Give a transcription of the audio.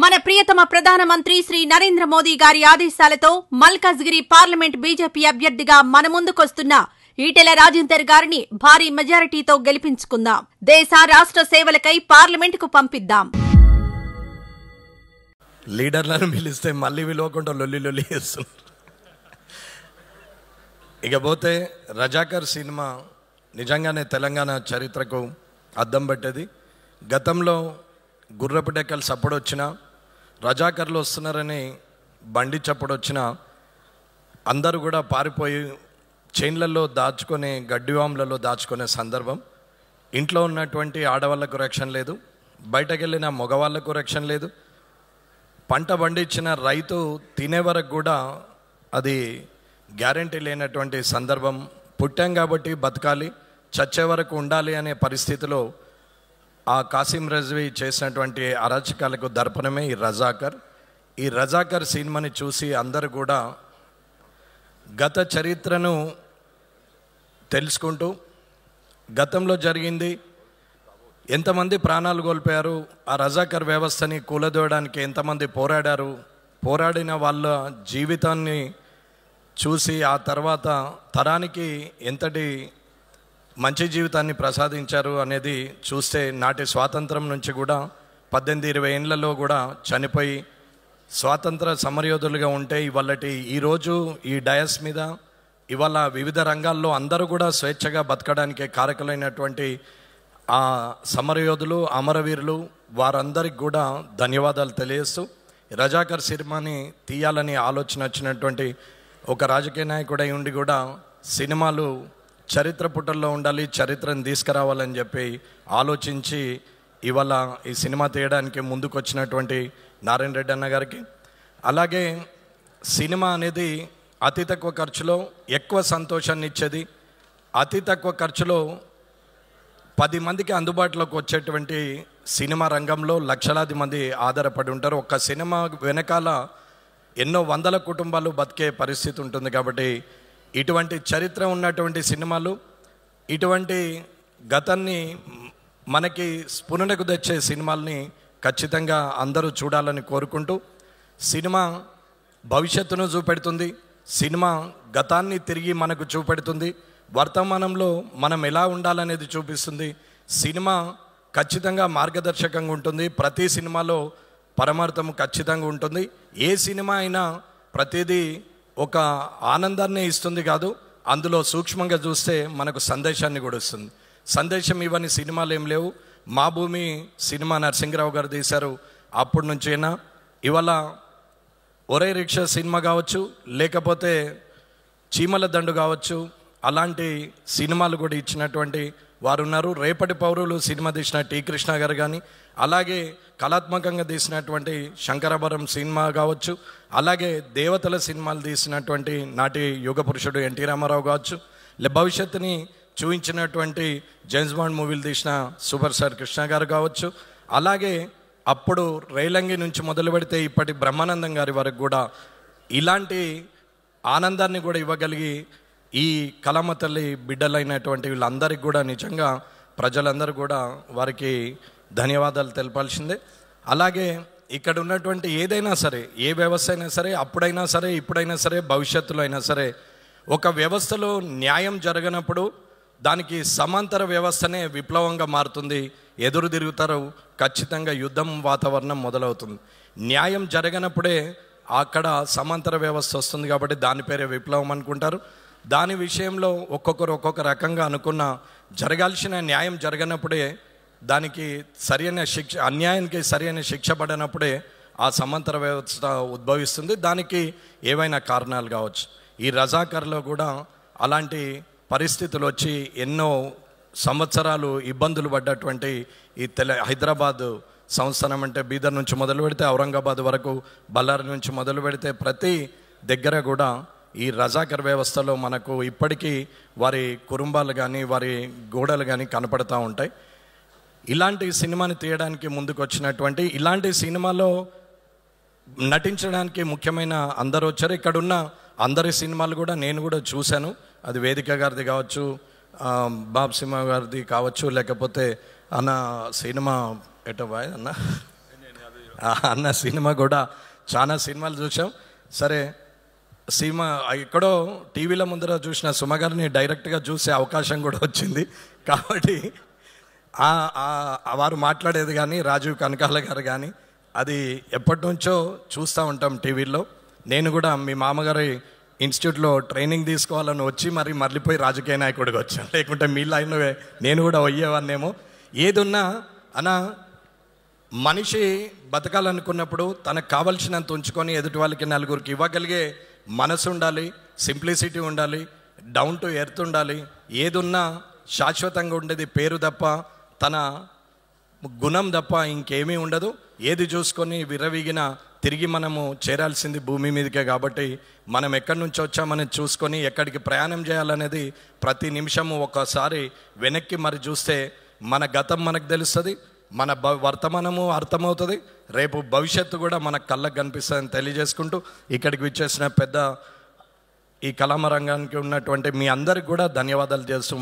మన ప్రియతమ ప్రధానమంత్రి శ్రీ నరేంద్ర మోదీ గారి ఆదేశాలతో మల్కాజ్గిరి పార్లమెంట్ బీజేపీ అభ్యర్థిగా మన ముందుకొస్తున్న ఈటెల రాజేందర్ గారిని భారీ మెజారిటీతో గెలిపించుకుందాం. దేశ రాష్ట్ర సేవలకై పార్లమెంటుకు పంపిద్దాం. లీడర్లను పిలిస్తే మళ్ళీ విలువకుండా లొల్లి చేస్తున్నారు. ఇకపోతే రజాకర్ సినిమా నిజంగానే తెలంగాణ చరిత్రకు అద్దం పట్టేది. గతంలో గుర్రపు డెక్కలు చప్పుడు వచ్చినా, రజాకర్లు వస్తున్నారని బండి చప్పుడు వచ్చినా అందరూ కూడా పారిపోయి చైన్లలో దాచుకునే, గడ్డివాములలో దాచుకునే సందర్భం. ఇంట్లో ఉన్నటువంటి ఆడవాళ్లకు రక్షణ లేదు, బయటకు వెళ్ళిన మగవాళ్లకు రక్షణ లేదు. పంట పండించిన రైతు తినే వరకు కూడా అది గ్యారంటీ లేనటువంటి సందర్భం. పుట్టాం కాబట్టి బతకాలి, చచ్చే వరకు ఉండాలి అనే పరిస్థితిలో ఆ కాసిం రజ్వీ చేసినటువంటి అరాచకాలకు దర్పణమే ఈ రజాకర్. ఈ రజాకర్ సినిమాని చూసి అందరూ కూడా గత చరిత్రను తెలుసుకుంటూ, గతంలో జరిగింది, ఎంతమంది ప్రాణాలు కోల్పోయారు, ఆ రజాకర్ వ్యవస్థని కూలదోయడానికి ఎంతమంది పోరాడారు, పోరాడిన వాళ్ళ జీవితాన్ని చూసి ఆ తర్వాత తరానికి ఎంతటి మంచి జీవితాన్ని ప్రసాదించారు అనేది చూస్తే, నాటి స్వాతంత్రం నుంచి కూడా 18-20 ఏళ్లలో కూడా చనిపోయి స్వాతంత్ర సమరయోధులుగా ఉంటే ఈరోజు ఈ డయస్ మీద ఇవాళ వివిధ రంగాల్లో అందరూ కూడా స్వేచ్ఛగా బతకడానికి కారకులైనటువంటి ఆ సమరయోధులు, అమరవీరులు, వారందరికి కూడా ధన్యవాదాలు తెలియజేస్తూ, రజాకర్ సినిమాని తీయాలని ఆలోచన వచ్చినటువంటి ఒక రాజకీయ నాయకుడై ఉండి కూడా సినిమాలు చరిత్ర పుటల్లో ఉండాలి, చరిత్రను తీసుకురావాలని చెప్పి ఆలోచించి ఇవాళ ఈ సినిమా తీయడానికి ముందుకు వచ్చినటువంటి నారాయణ రెడ్డి అన్న గారికి, అలాగే సినిమా అనేది అతి తక్కువ ఖర్చులో ఎక్కువ సంతోషాన్ని ఇచ్చేది, అతి తక్కువ ఖర్చులో 10 మందికి అందుబాటులోకి వచ్చేటువంటి సినిమా రంగంలో లక్షలాది మంది ఆధారపడి ఉంటారు. ఒక్క సినిమా వెనకాల ఎన్నో వందల కుటుంబాలు బతికే పరిస్థితి ఉంటుంది. కాబట్టి ఇటువంటి చరిత్ర ఉన్నటువంటి సినిమాలు, ఇటువంటి గతాన్ని మనకి స్ఫురణకు తెచ్చే సినిమాల్ని ఖచ్చితంగా అందరూ చూడాలని కోరుకుంటూ, సినిమా భవిష్యత్తును చూపెడుతుంది, సినిమా గతాన్ని తిరిగి మనకు చూపెడుతుంది, వర్తమానంలో మనం ఎలా ఉండాలనేది చూపిస్తుంది. సినిమా ఖచ్చితంగా మార్గదర్శకంగా ఉంటుంది. ప్రతి సినిమాలో పరమార్థం ఖచ్చితంగా ఉంటుంది. ఏ సినిమా అయినా ప్రతిదీ ఒక ఆనందాన్ని ఇస్తుంది కాదు, అందులో సూక్ష్మంగా చూస్తే మనకు సందేశాన్ని కూడా ఇస్తుంది. సందేశం ఇవన్నీ సినిమాలు ఏం లేవు. మా భూమి సినిమా నరసింహరావు గారు తీశారు. అప్పటి నుంచైనా ఇవాళ ఒరే రిక్షా సినిమా కావచ్చు, లేకపోతే చీమల దండు కావచ్చు, అలాంటి సినిమాలు కూడా ఇచ్చినటువంటి వారు ఉన్నారు. రేపటి పౌరులు సినిమా తీసిన టి కృష్ణ గారు కానీ, అలాగే కళాత్మకంగా తీసినటువంటి శంకరాభరణం సినిమా కావచ్చు, అలాగే దేవతల సినిమాలు తీసినటువంటి నాటి యుగ పురుషుడు ఎన్టీ రామారావు కావచ్చు, భవిష్యత్తుని చూపించినటువంటి జేమ్స్ బాండ్ మూవీలు తీసిన సూపర్ స్టార్ కృష్ణ గారు కావచ్చు, అలాగే అప్పుడు రైలంగి నుంచి మొదలు పెడితే ఇప్పటి బ్రహ్మానందం గారి వరకు కూడా ఇలాంటి ఆనందాన్ని కూడా ఇవ్వగలిగి ఈ కళామ తల్లి బిడ్డలైనటువంటి వీళ్ళందరికీ కూడా నిజంగా ప్రజలందరూ కూడా వారికి ధన్యవాదాలు తెలపాల్సిందే. అలాగే ఇక్కడ ఉన్నటువంటి ఏదైనా సరే, ఏ వ్యవస్థ అయినా సరే, అప్పుడైనా సరే, ఇప్పుడైనా సరే, భవిష్యత్తులో అయినా సరే, ఒక వ్యవస్థలో న్యాయం జరగనప్పుడు దానికి సమాంతర వ్యవస్థనే విప్లవంగా మారుతుంది. ఎదురు తిరుగుతారు, ఖచ్చితంగా యుద్ధం వాతావరణం మొదలవుతుంది. న్యాయం జరగనప్పుడే అక్కడ సమాంతర వ్యవస్థ వస్తుంది. కాబట్టి దాని పేరే విప్లవం అనుకుంటారు. దాని విషయంలో ఒక్కొక్కరు ఒక్కొక్క రకంగా అనుకున్న, జరగాల్సిన న్యాయం జరగనప్పుడే, దానికి సరైన శిక్ష, అన్యాయానికి సరైన శిక్ష పడినప్పుడే ఆ సమాంతర వ్యవస్థ ఉద్భవిస్తుంది. దానికి ఏవైనా కారణాలు కావచ్చు. ఈ రజాకర్లో కూడా అలాంటి పరిస్థితులు వచ్చి ఎన్నో సంవత్సరాలు ఇబ్బందులు పడ్డటువంటి ఈ హైదరాబాద్ సంస్థానం అంటే బీదర్ నుంచి మొదలు పెడితే ఔరంగాబాద్ వరకు, బళ్ళారి నుంచి మొదలు పెడితే ప్రతి దగ్గర కూడా ఈ రజాకర్ వ్యవస్థలో మనకు ఇప్పటికీ వారి కుటుంబాలు కానీ, వారి గోడలు కానీ కనపడతా ఉంటాయి. ఇలాంటి సినిమాని తీయడానికి ముందుకు వచ్చినటువంటి, ఇలాంటి సినిమాలో నటించడానికి ముఖ్యమైన అందరూ వచ్చారు. ఇక్కడున్న అందరి సినిమాలు కూడా నేను కూడా చూశాను. అది వేదిక గారిది కావచ్చు, బాబ్ సింహ గారిది కావచ్చు, లేకపోతే అన్న సినిమా ఎటో బాయ్ అన్న అన్న సినిమా కూడా చాలా సినిమాలు చూసాం. సరే సినిమా ఎక్కడో టీవీల ముందర చూసిన సుమ గారిని డైరెక్ట్గా చూసే అవకాశం కూడా వచ్చింది. కాబట్టి వారు మాట్లాడేది కానీ రాజీవ్ కనకాల గారు కానీ అది ఎప్పటి నుంచో చూస్తూ ఉంటాం టీవీలో. నేను కూడా మీ మామగారి ఇన్స్టిట్యూట్లో ట్రైనింగ్ తీసుకోవాలని వచ్చి మళ్ళీపోయి రాజకీయ నాయకుడికి వచ్చాను. లేకుంటే మీ లైన్లో నేను కూడా అయ్యేవాన్నేమో. ఏదున్నా అన్న మనిషి బతకాలనుకున్నప్పుడు తనకు కావలసినంత ఉంచుకొని ఎదుటి వాళ్ళకి నలుగురికి ఇవ్వగలిగే మనసు ఉండాలి, సింప్లిసిటీ ఉండాలి, డౌన్ టు ఎర్త్ ఉండాలి. ఏదున్నా శాశ్వతంగా ఉండేది పేరు తప్ప తన గుణం తప్ప ఇంకేమీ ఉండదు. ఏది చూసుకొని విరవీగిన తిరిగి మనము చేరాల్సింది భూమి మీదకే. కాబట్టి మనం ఎక్కడి నుంచి వచ్చామని చూసుకొని ఎక్కడికి ప్రయాణం చేయాలనేది ప్రతి నిమిషము ఒకసారి వెనక్కి చూస్తే మన గతం మనకు తెలుస్తుంది, మన వర్తమానము అర్థమవుతుంది, రేపు భవిష్యత్తు కూడా మన కళ్ళకు కనిపిస్తుందని తెలియజేసుకుంటూ ఇక్కడికి విచ్చేసిన పెద్ద ఈ కళామ రంగానికి ఉన్నటువంటి మీ అందరికి కూడా ధన్యవాదాలు చేస్తూ